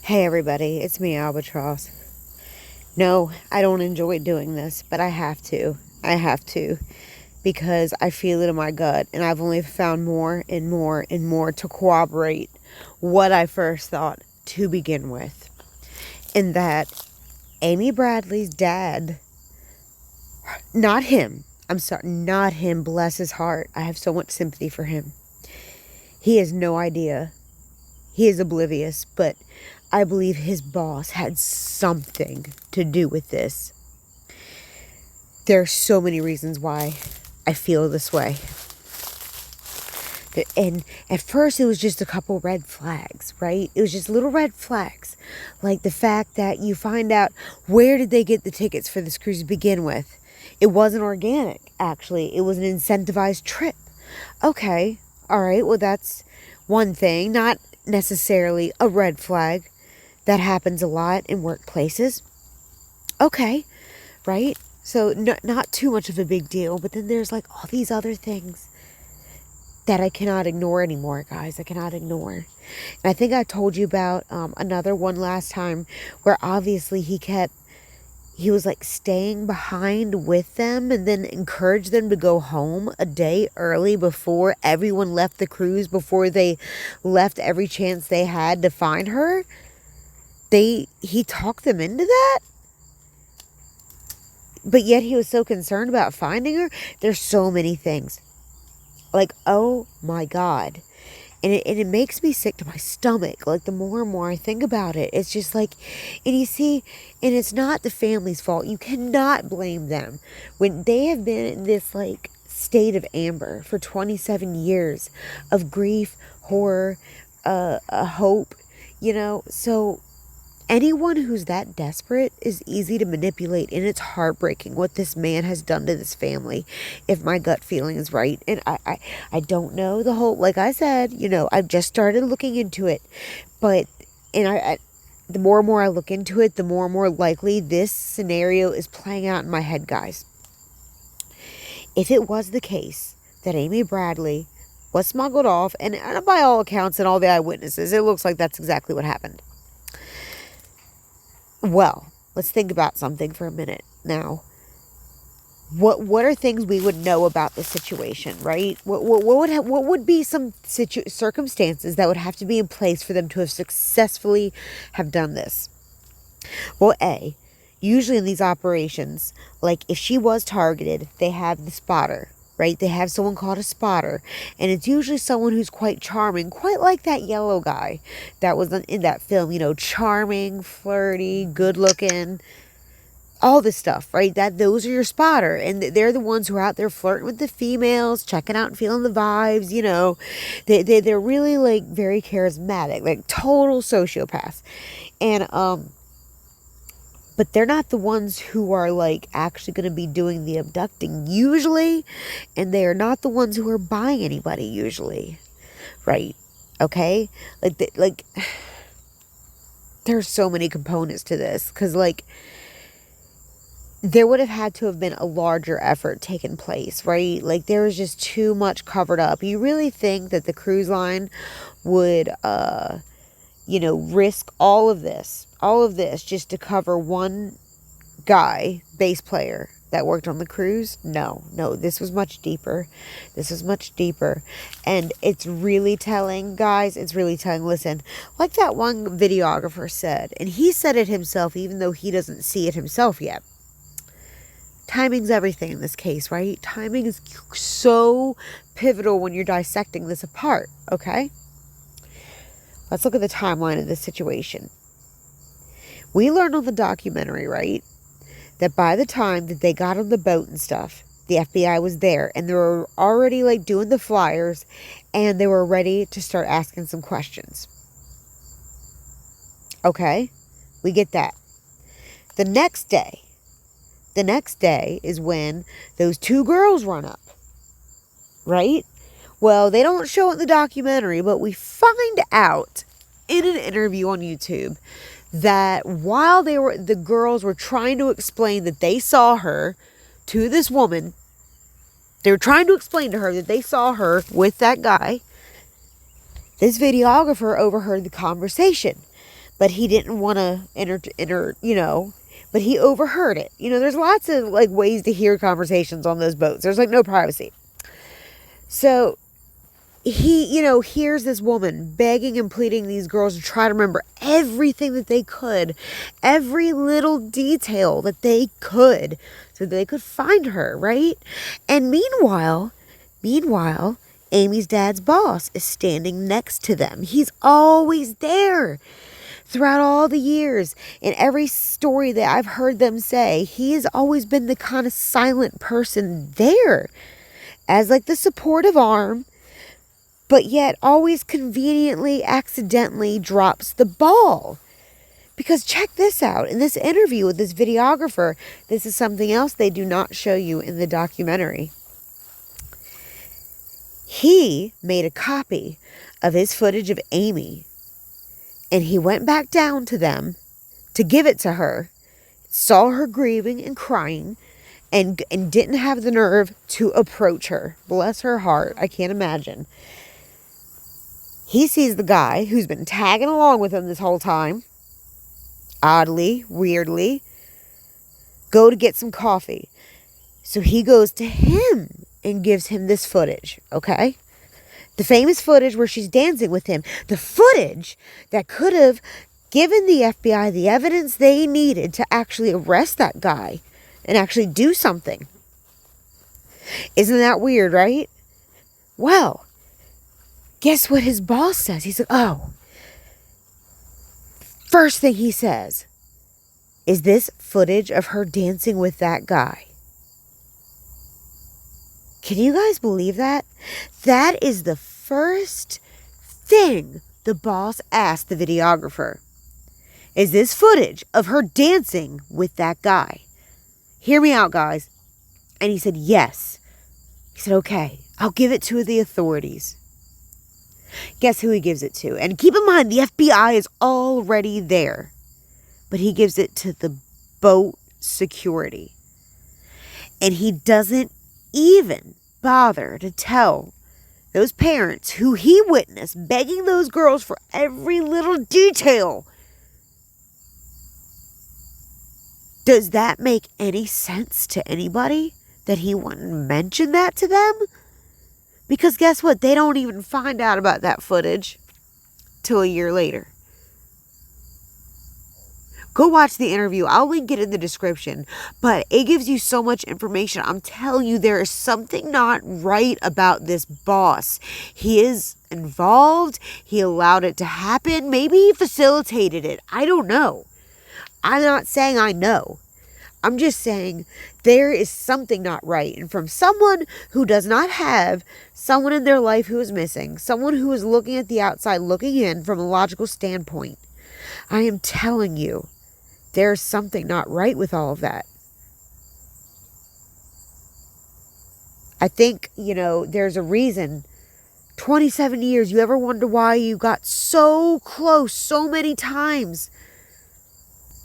Hey everybody, it's me, Albatross. No, I don't enjoy doing this, but I have to. I have to because I feel it in my gut, and I've only found more and more and more to corroborate what I first thought to begin with. And that Amy Bradley's dad, not him, I'm sorry, not him, bless his heart. I have so much sympathy for him. He has no idea. He is oblivious, but I believe his boss had something to do with this. There are so many reasons why I feel this way. And at first it was just a couple red flags, right? It was just little red flags. Like the fact that you find out, where did they get the tickets for this cruise to begin with? It wasn't organic, actually. It was an incentivized trip. Okay, all right, well that's one thing. Not necessarily a red flag. That happens a lot in workplaces. Okay, right? So not too much of a big deal, but then there's like all these other things that I cannot ignore anymore, guys. I cannot ignore. And I think I told you about another one last time where obviously he was like staying behind with them and then encouraged them to go home a day early before everyone left the cruise, before they left every chance they had to find her. He talked them into that? But yet he was so concerned about finding her. There's so many things. Like, oh my God. And it makes me sick to my stomach. Like, the more and more I think about it, it's just like, and you see, and it's not the family's fault. You cannot blame them when they have been in this, like, state of amber for 27 years of grief, horror, hope, So anyone who's that desperate is easy to manipulate, and it's heartbreaking what this man has done to this family, if my gut feeling is right. And I don't know the whole, like I said, I've just started looking into it, but, and I the more and more I look into it, the more and more likely this scenario is playing out in my head, guys. If it was the case that Amy Bradley was smuggled off, and by all accounts and all the eyewitnesses, it looks like that's exactly what happened. Well, let's think about something for a minute now. What are things we would know about the situation, right? What would be some circumstances that would have to be in place for them to have successfully have done this? Well, usually in these operations, like if she was targeted, they have the spotter, right? They have someone called a spotter, and it's usually someone who's quite charming, quite like that yellow guy that was in that film, charming, flirty, good looking, all this stuff, right? Those are your spotter, and they're the ones who are out there flirting with the females, checking out and feeling the vibes, they're really like very charismatic, like total sociopaths. And but they're not the ones who are like actually going to be doing the abducting usually, and they are not the ones who are buying anybody usually, right? Okay, like there's so many components to this, because like there would have had to have been a larger effort taken place, right? Like there was just too much covered up. You really think that the cruise line would risk all of this just to cover one guy, bass player, that worked on the cruise? No, this was much deeper. And it's really telling, guys. It's really telling. Listen, like that one videographer said, and he said it himself, even though he doesn't see it himself yet. Timing's everything in this case, right? Timing is so pivotal when you're dissecting this apart, okay? Let's look at the timeline of this situation. We learned on the documentary, right, that by the time that they got on the boat and stuff, the FBI was there, and they were already like doing the flyers, and they were ready to start asking some questions. Okay, we get that. The next day is when those two girls run up, right? Well, they don't show it in the documentary, but we find out in an interview on YouTube that while the girls were trying to explain that they saw her to this woman, they were trying to explain to her that they saw her with that guy, this videographer overheard the conversation. but he didn't want to but he overheard it. There's lots of like ways to hear conversations on those boats. There's like no privacy. So he, hears this woman begging and pleading these girls to try to remember everything that they could, every little detail that they could, so that they could find her, right? And meanwhile, Amy's dad's boss is standing next to them. He's always there throughout all the years. In every story that I've heard them say, he has always been the kind of silent person there as like the supportive arm, but yet always conveniently, accidentally drops the ball. Because check this out. In this interview with this videographer, this is something else they do not show you in the documentary. He made a copy of his footage of Amy, and he went back down to them to give it to her, saw her grieving and crying, and didn't have the nerve to approach her. Bless her heart. I can't imagine. He sees the guy who's been tagging along with him this whole time, oddly, weirdly, go to get some coffee. So he goes to him and gives him this footage, okay? The famous footage where she's dancing with him. The footage that could have given the FBI the evidence they needed to actually arrest that guy and actually do something. Isn't that weird, right? Well, guess what his boss says? He's like, first thing he says is this footage of her dancing with that guy. Can you guys believe that? That is the first thing the boss asked the videographer. Is this footage of her dancing with that guy? Hear me out, guys. And he said, yes. He said, okay, I'll give it to the authorities. Guess who he gives it to? And keep in mind, the FBI is already there. But he gives it to the boat security. And he doesn't even bother to tell those parents who he witnessed begging those girls for every little detail. Does that make any sense to anybody that he wouldn't mention that to them? Because guess what? They don't even find out about that footage till a year later. Go watch the interview. I'll link it in the description. But it gives you so much information. I'm telling you, there is something not right about this boss. He is involved. He allowed it to happen. Maybe he facilitated it. I don't know. I'm not saying I know. I'm just saying there is something not right. And from someone who does not have someone in their life who is missing, someone who is looking at the outside, looking in from a logical standpoint, I am telling you, there's something not right with all of that. I think, there's a reason. 27 years, you ever wonder why you got so close so many times,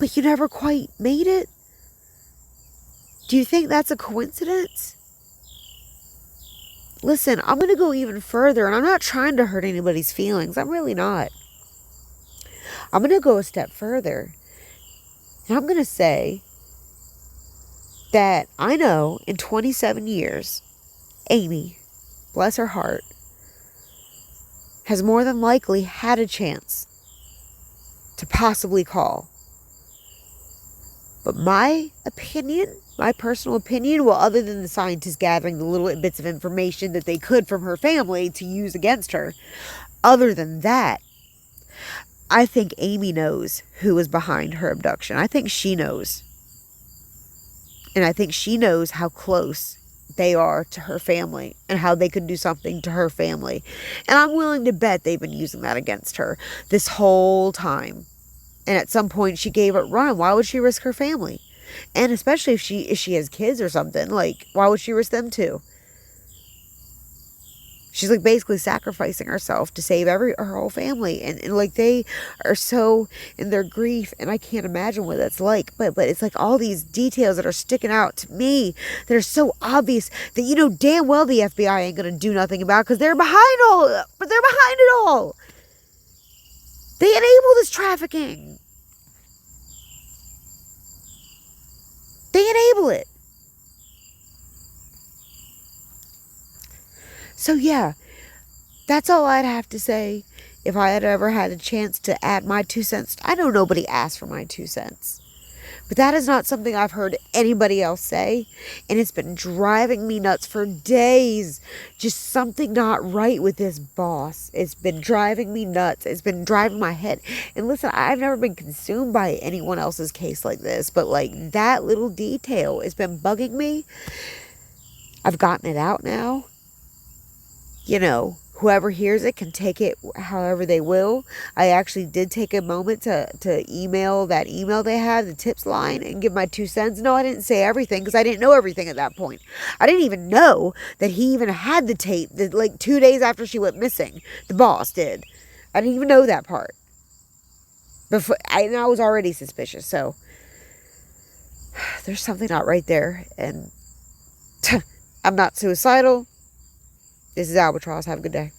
but you never quite made it? Do you think that's a coincidence? Listen, I'm going to go even further, and I'm not trying to hurt anybody's feelings. I'm really not. I'm going to go a step further. And I'm going to say that I know in 27 years, Amy, bless her heart, has more than likely had a chance to possibly call. But my opinion, my personal opinion, well, other than the scientists gathering the little bits of information that they could from her family to use against her, other than that, I think Amy knows who was behind her abduction. I think she knows. And I think she knows how close they are to her family and how they could do something to her family. And I'm willing to bet they've been using that against her this whole time. And at some point she gave it run. Why would she risk her family? And especially if she has kids or something, like, why would she risk them too? She's like basically sacrificing herself to save her whole family. And like they are so in their grief, and I can't imagine what that's like. But it's like all these details that are sticking out to me that are so obvious that damn well the FBI ain't gonna do nothing about, because they're behind all. But they're behind it all. They enabled this trafficking. They enable it. So yeah, that's all I'd have to say. If I had ever had a chance to add my 2 cents, I know nobody asked for my 2 cents. But that is not something I've heard anybody else say. And it's been driving me nuts for days. Just something not right with this boss. It's been driving me nuts. It's been driving my head. And listen, I've never been consumed by anyone else's case like this. But like that little detail has been bugging me. I've gotten it out now. You know, whoever hears it can take it however they will. I actually did take a moment to email that email they had, the tips line, and give my 2 cents. No, I didn't say everything because I didn't know everything at that point. I didn't even know that he even had the tape that, like 2 days after she went missing. The boss did. I didn't even know that part. And I was already suspicious. So there's something not right there. And I'm not suicidal. This is Albatross. Have a good day.